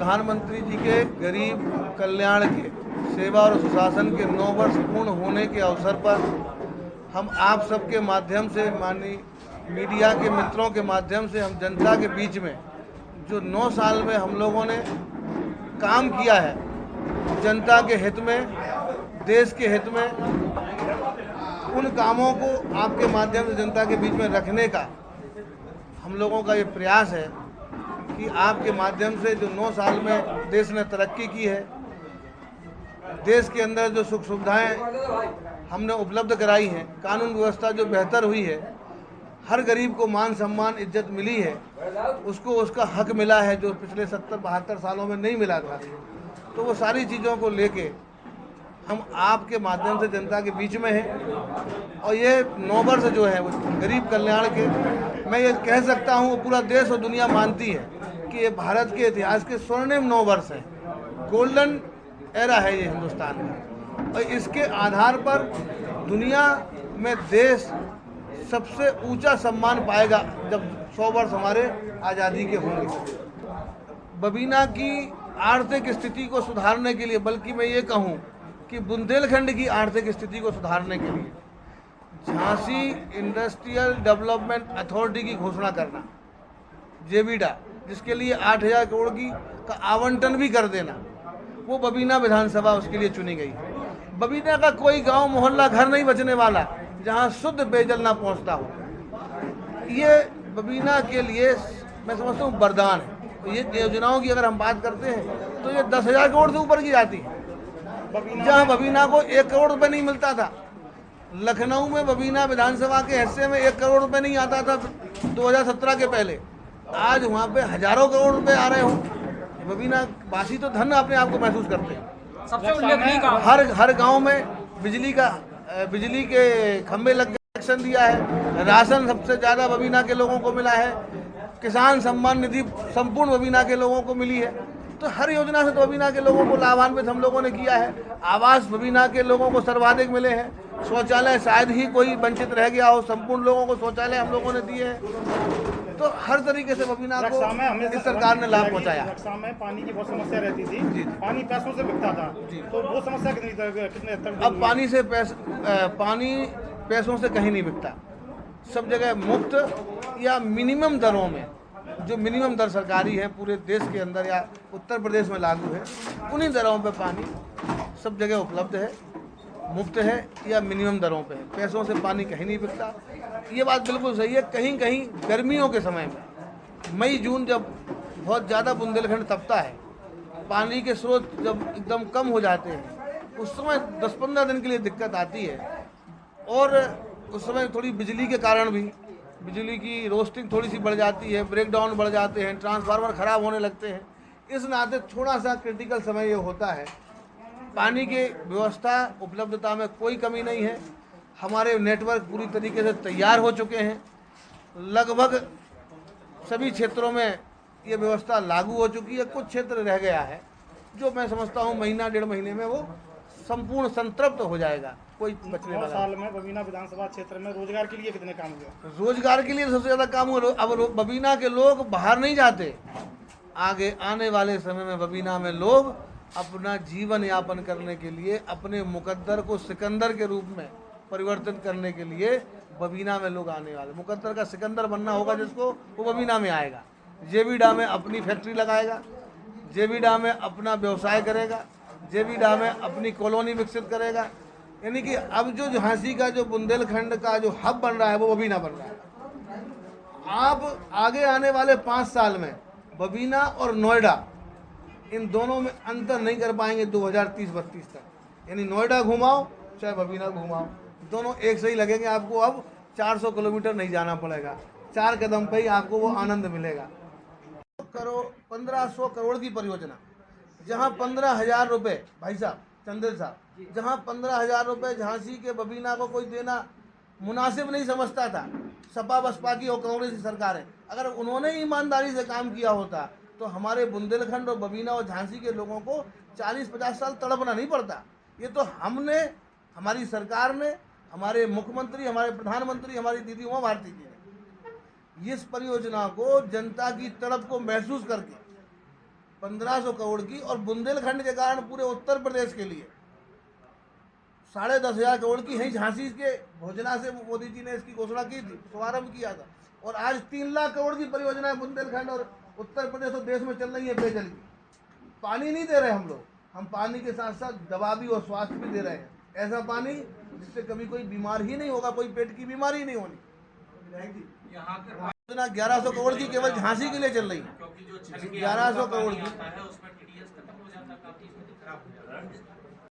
प्रधानमंत्री जी के गरीब कल्याण के सेवा और सुशासन के 9 वर्ष पूर्ण होने के अवसर पर हम आप सबके माध्यम से, माननीय मीडिया के मित्रों के माध्यम से, हम जनता के बीच में जो 9 साल में हम लोगों ने काम किया है, जनता के हित में, देश के हित में, उन कामों को आपके माध्यम से जनता के बीच में रखने का हम लोगों का ये प्रयास है कि आपके माध्यम से जो 9 साल में देश ने तरक्की की है, देश के अंदर जो सुख सुविधाएं हमने उपलब्ध कराई हैं, कानून व्यवस्था जो बेहतर हुई है, हर गरीब को मान सम्मान इज्जत मिली है, उसको उसका हक मिला है जो पिछले 70-72 सालों में नहीं मिला था। तो वो सारी चीज़ों को लेके हम आपके माध्यम से जनता के बीच में हैं। और ये 9 वर्ष जो है वो गरीब कल्याण के, मैं ये कह सकता हूँ पूरा देश और दुनिया मानती है कि ये भारत के इतिहास के स्वर्णिम 9 वर्ष हैं, गोल्डन एरा है ये हिंदुस्तान का। और इसके आधार पर दुनिया में देश सबसे ऊंचा सम्मान पाएगा जब 100 वर्ष हमारे आज़ादी के होंगे। बबीना की आर्थिक स्थिति को सुधारने के लिए, बल्कि मैं ये कहूँ कि बुंदेलखंड की आर्थिक स्थिति को सुधारने के लिए झांसी इंडस्ट्रियल डेवलपमेंट अथॉरिटी की घोषणा करना, जेबीडा, जिसके लिए 8,000 करोड़ का आवंटन भी कर देना, वो बबीना विधानसभा उसके लिए चुनी गई। बबीना का कोई गांव मोहल्ला घर नहीं बचने वाला जहां शुद्ध पेयजल ना पहुंचता हो। ये बबीना के लिए मैं समझता हूँ वरदान है। ये योजनाओं की अगर हम बात करते हैं तो ये 10,000 करोड़ से ऊपर की जाती है। जहाँ बबीना को 1 करोड़ रुपये नहीं मिलता था, लखनऊ में बबीना विधानसभा के हिस्से में 1 करोड़ रुपये नहीं आता था 2017 के पहले, आज वहाँ पे हजारों करोड़ रुपए आ रहे हो। बबीना वासी तो धन अपने आप को महसूस करते हैं। सबसे उल्लेखनीय हर गांव में बिजली के खंभे लग के कनेक्शन दिया है, राशन सबसे ज़्यादा बबीना के लोगों को मिला है, किसान सम्मान निधि संपूर्ण बबीना के लोगों को मिली है। तो हर योजना से तो बबीना के लोगों को लाभान्वित हम लोगों ने किया है। आवास बबीना के लोगों को सर्वाधिक मिले हैं। शौचालय शायद ही कोई वंचित रह गया हो, संपूर्ण लोगों को शौचालय हम लोगों ने दिए हैं। तो हर तरीके से बबीना को इस सरकार ने लाभ पहुँचाया। में पानी की बहुत समस्या रहती थी, पानी पैसों से बिकता था, तो वो समस्या कितने हद तक? अब पानी पैसों से कहीं नहीं बिकता, सब जगह मुफ्त या मिनिमम दरों में, जो मिनिमम दर सरकारी है पूरे देश के अंदर या उत्तर प्रदेश में लागू है, उन्हीं दरों पे पानी सब जगह उपलब्ध है, मुफ्त है या मिनिमम दरों पे है। पैसों से पानी कहीं नहीं बिकता। ये बात बिल्कुल सही है। कहीं कहीं गर्मियों के समय में मई जून जब बहुत ज़्यादा बुंदेलखंड तपता है, पानी के स्रोत जब एकदम कम हो जाते हैं, उस समय 10-15 दिन के लिए दिक्कत आती है। और उस समय थोड़ी बिजली के कारण भी बिजली की रोस्टिंग थोड़ी सी बढ़ जाती है, ब्रेकडाउन बढ़ जाते हैं, ट्रांसफार्मर ख़राब होने लगते हैं। इस नाते थोड़ा सा क्रिटिकल समय ये होता है। पानी की व्यवस्था उपलब्धता में कोई कमी नहीं है। हमारे नेटवर्क पूरी तरीके से तैयार हो चुके हैं। लगभग सभी क्षेत्रों में ये व्यवस्था लागू हो चुकी है। कुछ क्षेत्र रह गया है जो मैं समझता हूँ महीना 1.5 महीने में वो संपूर्ण संतृप्त हो जाएगा, कोई बचने वाला। साल में बबीना विधानसभा क्षेत्र में रोजगार के लिए कितने काम हुए? रोजगार के लिए सबसे ज़्यादा काम हुआ। अब बबीना के लोग बाहर नहीं जाते। आगे आने वाले समय में बबीना में लोग अपना जीवन यापन करने के लिए, अपने मुकद्दर को सिकंदर के रूप में परिवर्तित करने के लिए बबीना में लोग आने वाले। मुकद्दर का सिकंदर बनना होगा जिसको, वो बबीना में आएगा। जेबीडा में अपनी फैक्ट्री लगाएगा, जेबीडा में अपना व्यवसाय करेगा, जेबीडा में अपनी कॉलोनी विकसित करेगा। यानी कि अब जो झांसी का जो बुंदेलखंड का जो हब बन रहा है वो बबीना बन रहा है। आप आगे आने वाले 5 साल में बबीना और नोएडा, इन दोनों में अंतर नहीं कर पाएंगे 2030-32 तक। यानी नोएडा घुमाओ चाहे बबीना घुमाओ, दोनों एक सही लगेंगे आपको। अब 400 किलोमीटर नहीं जाना पड़ेगा, 4 कदम पे ही आपको वो आनंद मिलेगा। 1500 करोड़ की परियोजना, जहाँ 15,000 रुपये, भाई साहब चंदेल साहब, जहाँ 15,000 रुपये झांसी के बबीना को कोई देना मुनासिब नहीं समझता था। सपा बसपा की और कांग्रेस की सरकारें, अगर उन्होंने ईमानदारी से काम किया होता तो हमारे बुंदेलखंड और बबीना और झांसी के लोगों को 40-50 साल तड़पना नहीं पड़ता। ये तो हमने, हमारी सरकार ने, हमारे मुख्यमंत्री, हमारे प्रधानमंत्री, हमारी दीदी उमा भारती जी ने इस परियोजना को जनता की तड़प को महसूस करके 1500 करोड़ की, और बुंदेलखंड के कारण पूरे उत्तर प्रदेश के लिए 10,500 करोड़ की है। झांसी के भोजना से मोदी जी ने इसकी घोषणा की थी, शुभारंभ किया था, और आज 3 लाख करोड़ की परियोजनाएं बुंदेलखंड और उत्तर प्रदेश और देश में चल रही है पेयजल की। पानी नहीं दे रहे हम लोग, हम पानी के साथ साथ दवा भी और स्वास्थ्य भी दे रहे हैं, ऐसा पानी जिससे कभी कोई बीमार ही नहीं होगा, कोई पेट की बीमारी नहीं होनी। योजना 1100 करोड़ की केवल झांसी के लिए चल रही है, 1100 करोड़ की।